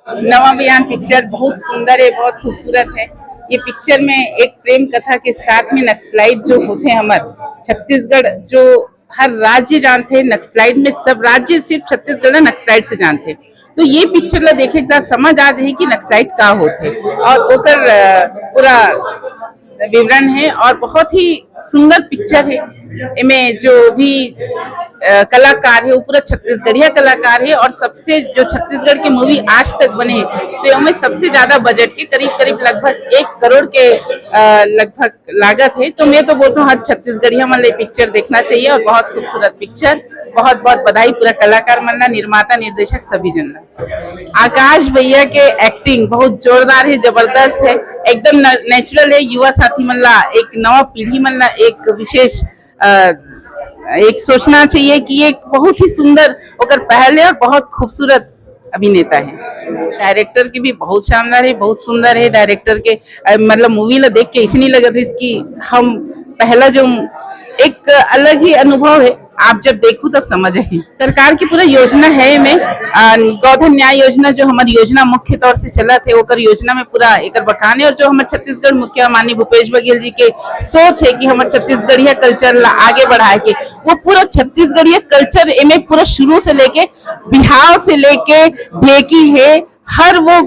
नवा बयान पिक्चर बहुत सुंदर है, बहुत खूबसूरत है। ये पिक्चर में एक प्रेम कथा के साथ में नक्सलाइट जो होते हैं हमारे छत्तीसगढ़, जो हर राज्य जानते हैं नक्सलाइट में, सब राज्य सिर्फ छत्तीसगढ़ नक्सलाइट से जानते हैं। तो ये पिक्चर ला देखे समझ आ जाए कि नक्सलाइट का होते और ओकर पूरा विवरण है और बहुत ही सुंदर पिक्चर है। इनमें जो भी कलाकार है वो पूरा छत्तीसगढ़िया कलाकार है और सबसे जो छत्तीसगढ़ के मूवी आज तक बने हैं तो उनमें सबसे ज्यादा बजट के करीब करीब लगभग 1 करोड़ के लगभग लागत है। तो मैं तो बोलता हूँ हर छत्तीसगढ़िया मन ले पिक्चर देखना चाहिए और बहुत खूबसूरत पिक्चर। बहुत बहुत बधाई पूरा कलाकार मन ला, निर्माता निर्देशक सभी जन ला। आकाश भैया के एक्टिंग बहुत जोरदार है, जबरदस्त है, एकदम नेचुरल है। युवा साथी मन ला, एक नवा पीढ़ी मन ला एक विशेष एक सोचना चाहिए कि ये बहुत ही सुंदर और पहले और बहुत खूबसूरत अभिनेता है। डायरेक्टर की भी बहुत शानदार है, बहुत सुंदर है। डायरेक्टर के मतलब मूवी ला देख के इसलिए लगा था इसकी हम पहला जो एक अलग ही अनुभव है, आप जब देखो तब समझ आए। सरकार की पूरा योजना है में गौधन न्याय योजना जो हमारी योजना मुख्य तौर से चला थे ओकर योजना में पूरा एक बखाने और जो हमारे छत्तीसगढ़ मुखिया माननीय भूपेश बघेल जी के सोच है कि हमारे छत्तीसगढ़िया कल्चर ला आगे बढ़ाए के, वो पूरा छत्तीसगढ़िया कल्चर इनमें पूरा शुरू से लेके बिहार से लेके ढेकी है, हर वो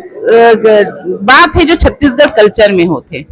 बात है जो छत्तीसगढ़ कल्चर में होते।